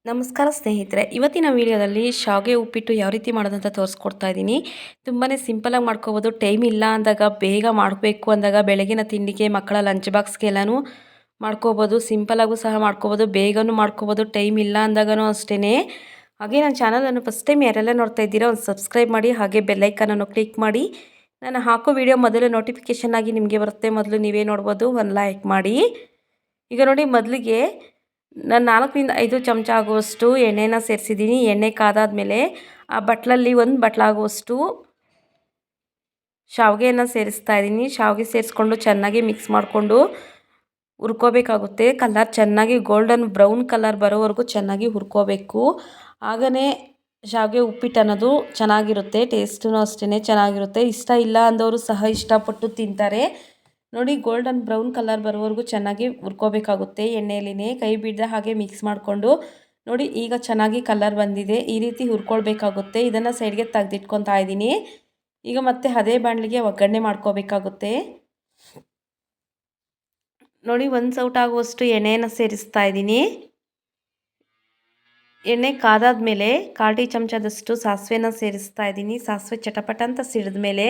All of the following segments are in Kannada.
ನಮಸ್ಕಾರ ಸ್ನೇಹಿತರೆ, ಇವತ್ತಿನ ವಿಡಿಯೋದಲ್ಲಿ ಶಾವಿಗೆ ಉಪ್ಪಿಟ್ಟು ಯಾವ ರೀತಿ ಮಾಡೋದಂತ ತೋರಿಸ್ಕೊಡ್ತಾ ಇದ್ದೀನಿ. ತುಂಬಾ ಸಿಂಪಲಾಗಿ ಮಾಡ್ಕೋಬೋದು. ಟೈಮ್ ಇಲ್ಲ ಅಂದಾಗ, ಬೇಗ ಮಾಡಬೇಕು ಅಂದಾಗ, ಬೆಳಗಿನ ತಿಂಡಿಗೆ, ಮಕ್ಕಳ ಲಂಚ್ ಬಾಕ್ಸ್ಗೆಲ್ಲನೂ ಮಾಡ್ಕೋಬೋದು. ಸಿಂಪಲಾಗೂ ಸಹ ಮಾಡ್ಕೋಬೋದು, ಬೇಗನೂ ಮಾಡ್ಕೋಬೋದು. ಟೈಮ್ ಇಲ್ಲ ಅಂದಾಗೂ ಅಷ್ಟೇ. ಹಾಗೆ ನನ್ನ ಚಾನಲನ್ನು ಫಸ್ಟ್ ಟೈಮ್ ಯಾರೆಲ್ಲ ನೋಡ್ತಾ ಇದ್ದೀರಾ, ಒಂದು ಸಬ್ಸ್ಕ್ರೈಬ್ ಮಾಡಿ, ಹಾಗೆ ಬೆಲ್ಲೈಕನನ್ನು ಕ್ಲಿಕ್ ಮಾಡಿ. ನಾನು ಹಾಕೋ ವಿಡಿಯೋ ಮೊದಲು ನೋಟಿಫಿಕೇಷನ್ ಆಗಿ ನಿಮಗೆ ಬರುತ್ತೆ. ಮೊದಲು ನೀವೇ ನೋಡ್ಬೋದು, ಒಂದು ಲೈಕ್ ಮಾಡಿ. ಈಗ ನೋಡಿ, ಮೊದಲಿಗೆ ನಾನು 4ರಿಂದ 5 ಚಮಚ ಆಗುವಷ್ಟು ಎಣ್ಣೆನ ಸೇರಿಸಿದ್ದೀನಿ. ಎಣ್ಣೆ ಕಾದಾದಮೇಲೆ ಆ ಬಟ್ಲಲ್ಲಿ ಒಂದು ಬಟ್ಲಾಗುವಷ್ಟು ಶಾವಿಗೆಯನ್ನು ಸೇರಿಸ್ತಾ ಇದ್ದೀನಿ. ಶಾವಿಗೆ ಸೇರಿಸ್ಕೊಂಡು ಚೆನ್ನಾಗಿ ಮಿಕ್ಸ್ ಮಾಡಿಕೊಂಡು ಹುರ್ಕೋಬೇಕಾಗುತ್ತೆ. ಕಲರ್ ಚೆನ್ನಾಗಿ ಗೋಲ್ಡನ್ ಬ್ರೌನ್ ಕಲರ್ ಬರೋವರೆಗೂ ಚೆನ್ನಾಗಿ ಹುರ್ಕೋಬೇಕು. ಆಗನೇ ಶಾವಿಗೆ ಉಪ್ಪಿಟ್ಟು ಅನ್ನೋದು ಚೆನ್ನಾಗಿರುತ್ತೆ. ಟೇಸ್ಟೂ ಅಷ್ಟೇ ಚೆನ್ನಾಗಿರುತ್ತೆ. ಇಷ್ಟ ಇಲ್ಲ ಅಂದವರು ಸಹ ಇಷ್ಟಪಟ್ಟು ತಿಂತಾರೆ. ನೋಡಿ, ಗೋಲ್ಡನ್ ಬ್ರೌನ್ ಕಲರ್ ಬರೋವರೆಗೂ ಚೆನ್ನಾಗಿ ಹುರ್ಕೋಬೇಕಾಗುತ್ತೆ. ಎಣ್ಣೆಯಲ್ಲಿನೇ ಕೈ ಬಿಡದೆ ಹಾಗೆ ಮಿಕ್ಸ್ ಮಾಡಿಕೊಂಡು ನೋಡಿ, ಈಗ ಚೆನ್ನಾಗಿ ಕಲರ್ ಬಂದಿದೆ. ಈ ರೀತಿ ಹುರ್ಕೊಳ್ಬೇಕಾಗುತ್ತೆ. ಇದನ್ನು ಸೈಡ್ಗೆ ತೆಗೆದಿಟ್ಕೊತಾ ಇದ್ದೀನಿ. ಈಗ ಮತ್ತೆ ಅದೇ ಬಾಣಲಿಗೆ ಒಗ್ಗರಣೆ ಮಾಡ್ಕೋಬೇಕಾಗುತ್ತೆ. ನೋಡಿ, 1 ಸೌಟ್ ಆಗುವಷ್ಟು ಎಣ್ಣೆಯನ್ನು ಸೇರಿಸ್ತಾ ಇದ್ದೀನಿ. ಎಣ್ಣೆ ಕಾದಾದ್ಮೇಲೆ 1/4 ಟೀ ಚಮಚದಷ್ಟು ಸಾಸಿವೆನ ಸೇರಿಸ್ತಾ ಇದ್ದೀನಿ. ಸಾಸಿವೆ ಚಟಪಟ ಅಂತ ಸಿಡಿದ ಮೇಲೆ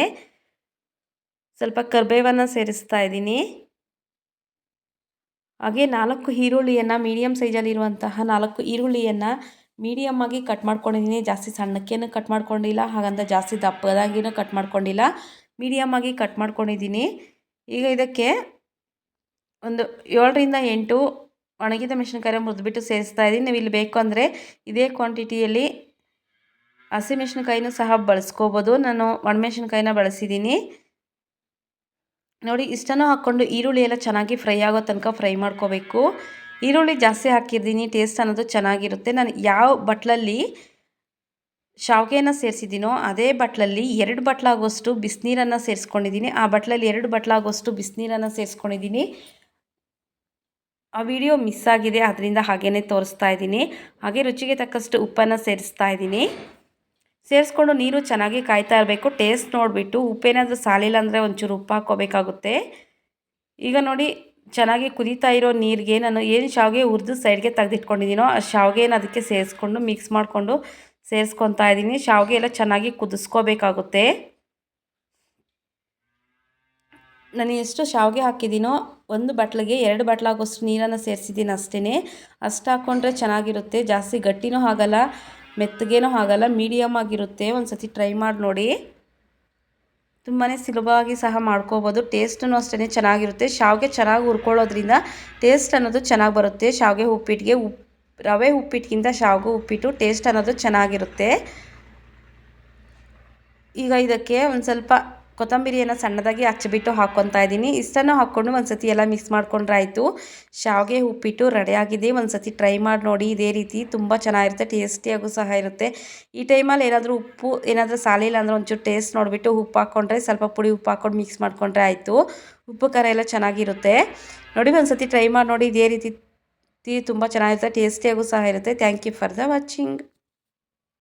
ಸ್ವಲ್ಪ ಕರಿಬೇವನ್ನು ಸೇರಿಸ್ತಾ ಇದ್ದೀನಿ. ಹಾಗೆ 4 ಈರುಳ್ಳಿಯನ್ನು, ಮೀಡಿಯಮ್ ಸೈಜಲ್ಲಿರುವಂತಹ 4 ಈರುಳ್ಳಿಯನ್ನು ಮೀಡಿಯಮ್ ಆಗಿ ಕಟ್ ಮಾಡ್ಕೊಂಡಿದ್ದೀನಿ. ಜಾಸ್ತಿ ಸಣ್ಣಕ್ಕೇನು ಕಟ್ ಮಾಡ್ಕೊಂಡಿಲ್ಲ, ಹಾಗಂತ ಜಾಸ್ತಿ ದಪ್ಪದಾಗಿನೂ ಕಟ್ ಮಾಡ್ಕೊಂಡಿಲ್ಲ, ಮೀಡಿಯಮ್ ಆಗಿ ಕಟ್ ಮಾಡ್ಕೊಂಡಿದ್ದೀನಿ. ಈಗ ಇದಕ್ಕೆ ಒಂದು 7ರಿಂದ 8 ಒಣಗಿದ ಮೆಣಸಿನಕಾಯಿನ ಮುರಿದ್ಬಿಟ್ಟು ಸೇರಿಸ್ತಾ ಇದ್ದೀನಿ. ನೀವು ಇಲ್ಲಿ ಬೇಕು ಅಂದರೆ ಇದೇ ಕ್ವಾಂಟಿಟಿಯಲ್ಲಿ ಹಸಿಮೆಣಸಿನಕಾಯಿನೂ ಸಹ ಬಳಸ್ಕೋಬೋದು. ನಾನು ಒಣಮೆಣಸಿನಕಾಯಿನ ಬಳಸಿದ್ದೀನಿ. ನೋಡಿ, ಇಷ್ಟನ್ನು ಹಾಕ್ಕೊಂಡು ಈರುಳ್ಳಿ ಎಲ್ಲ ಚೆನ್ನಾಗಿ ಫ್ರೈ ಆಗೋ ತನಕ ಫ್ರೈ ಮಾಡ್ಕೋಬೇಕು. ಈರುಳ್ಳಿ ಜಾಸ್ತಿ ಹಾಕಿದ್ದೀನಿ, ಟೇಸ್ಟ್ ಅನ್ನೋದು ಚೆನ್ನಾಗಿರುತ್ತೆ. ನಾನು ಯಾವ ಬಟ್ಲಲ್ಲಿ ಶಾವಿಗೆನ ಸೇರಿಸಿದ್ದೀನೋ ಅದೇ ಬಟ್ಲಲ್ಲಿ 2 ಬಟ್ಲಾಗುವಷ್ಟು ಬಿಸಿನೀರನ್ನು ಸೇರಿಸ್ಕೊಂಡಿದ್ದೀನಿ. ಆ ಬಟ್ಲಲ್ಲಿ 2 ಬಟ್ಲಾಗುವಷ್ಟು ಬಿಸಿನೀರನ್ನು ಸೇರಿಸ್ಕೊಂಡಿದ್ದೀನಿ. ಆ ವಿಡಿಯೋ ಮಿಸ್ ಆಗಿದೆ, ಅದರಿಂದ ಹಾಗೇ ತೋರಿಸ್ತಾ ಇದ್ದೀನಿ. ಹಾಗೆ ರುಚಿಗೆ ತಕ್ಕಷ್ಟು ಉಪ್ಪನ್ನು ಸೇರಿಸ್ತಾ ಇದ್ದೀನಿ. ಸೇರಿಸ್ಕೊಂಡು ನೀರು ಚೆನ್ನಾಗಿ ಕಾಯ್ತಾ ಇರಬೇಕು. ಟೇಸ್ಟ್ ನೋಡಿಬಿಟ್ಟು ಉಪ್ಪೇನಾದರೂ ಸಾಲಿಲ್ಲ ಅಂದರೆ ಒಂಚೂರು ಉಪ್ಪು ಹಾಕ್ಕೋಬೇಕಾಗುತ್ತೆ. ಈಗ ನೋಡಿ, ಚೆನ್ನಾಗಿ ಕುದೀತಾ ಇರೋ ನೀರಿಗೆ ನಾನು ಏನು ಶಾವಿಗೆ ಹುರಿದು ಸೈಡ್ಗೆ ತೆಗೆದಿಟ್ಕೊಂಡಿದ್ದೀನೋ ಆ ಶಾವಿಗೆನ ಅದಕ್ಕೆ ಸೇರಿಸ್ಕೊಂಡು ಮಿಕ್ಸ್ ಮಾಡಿಕೊಂಡು ಸೇರಿಸ್ಕೊತಾ ಇದ್ದೀನಿ. ಶಾವಿಗೆ ಎಲ್ಲ ಚೆನ್ನಾಗಿ ಕುದಿಸ್ಕೋಬೇಕಾಗುತ್ತೆ. ನಾನು ಎಷ್ಟು ಶಾವಿಗೆ ಹಾಕಿದ್ದೀನೋ 1 ಬಟ್ಲಿಗೆ 2 ಬಟ್ಲಾಗೋಷ್ಟು ನೀರನ್ನು ಸೇರಿಸಿದ್ದೀನಿ ಅಷ್ಟೇ. ಅಷ್ಟು ಹಾಕ್ಕೊಂಡ್ರೆ ಚೆನ್ನಾಗಿರುತ್ತೆ. ಜಾಸ್ತಿ ಗಟ್ಟಿನೂ ಆಗಲ್ಲ, ಮೆತ್ತಗೇನೂ ಆಗಲ್ಲ, ಮೀಡಿಯಮ್ ಆಗಿರುತ್ತೆ. ಒಂದು ಸತಿ ಟ್ರೈ ಮಾಡಿ ನೋಡಿ. ತುಂಬಾ ಸುಲಭವಾಗಿ ಸಹ ಮಾಡ್ಕೋಬೋದು. ಟೇಸ್ಟೂ ಅಷ್ಟೇ ಚೆನ್ನಾಗಿರುತ್ತೆ. ಶಾವಿಗೆ ಚೆನ್ನಾಗಿ ಹುರ್ಕೊಳ್ಳೋದ್ರಿಂದ ಟೇಸ್ಟ್ ಅನ್ನೋದು ಚೆನ್ನಾಗಿ ಬರುತ್ತೆ. ಶಾವಿಗೆ ಉಪ್ಪಿಟ್ಟಿಗೆ ರವೆ ಉಪ್ಪಿಟ್ಟಿಗಿಂತ ಶಾವಿಗೆ ಉಪ್ಪಿಟ್ಟು ಟೇಸ್ಟ್ ಅನ್ನೋದು ಚೆನ್ನಾಗಿರುತ್ತೆ. ಈಗ ಇದಕ್ಕೆ ಒಂದು ಸ್ವಲ್ಪ ಕೊತ್ತಂಬರಿಯನ್ನು ಸಣ್ಣದಾಗಿ ಹಚ್ಚಿಬಿಟ್ಟು ಹಾಕ್ಕೊತಾ ಇದ್ದೀನಿ. ಇಷ್ಟನ್ನು ಹಾಕ್ಕೊಂಡು ಒಂದು ಸತಿ ಎಲ್ಲ ಮಿಕ್ಸ್ ಮಾಡ್ಕೊಂಡ್ರೆ ಆಯಿತು. ಶಾವಿಗೆ ಉಪ್ಪಿಟ್ಟು ರೆಡಿಯಾಗಿದೆ. ಒಂದು ಸತಿ ಟ್ರೈ ಮಾಡಿ ನೋಡಿ. ಇದೇ ರೀತಿ ತುಂಬ ಚೆನ್ನಾಗಿರುತ್ತೆ, ಟೇಸ್ಟಿಯಾಗೂ ಸಹ ಇರುತ್ತೆ. ಈ ಟೈಮಲ್ಲಿ ಏನಾದರೂ ಉಪ್ಪು ಏನಾದರೂ ಸಾಲಿಲ್ಲ ಅಂದರೆ ಒಂಚೂರು ಟೇಸ್ಟ್ ನೋಡಿಬಿಟ್ಟು ಉಪ್ಪು ಹಾಕ್ಕೊಂಡ್ರೆ, ಸ್ವಲ್ಪ ಪುಡಿ ಉಪ್ಪು ಹಾಕ್ಕೊಂಡು ಮಿಕ್ಸ್ ಮಾಡ್ಕೊಂಡ್ರೆ ಆಯಿತು. ಉಪ್ಪು ಖಾರ ಎಲ್ಲ ಚೆನ್ನಾಗಿರುತ್ತೆ. ನೋಡಿ, ಒಂದು ಸತಿ ಟ್ರೈ ಮಾಡಿ ನೋಡಿ. ಇದೇ ರೀತಿ ತುಂಬ ಚೆನ್ನಾಗಿರುತ್ತೆ, ಟೇಸ್ಟಿಯಾಗೂ ಸಹ ಇರುತ್ತೆ. Thank you for the watching.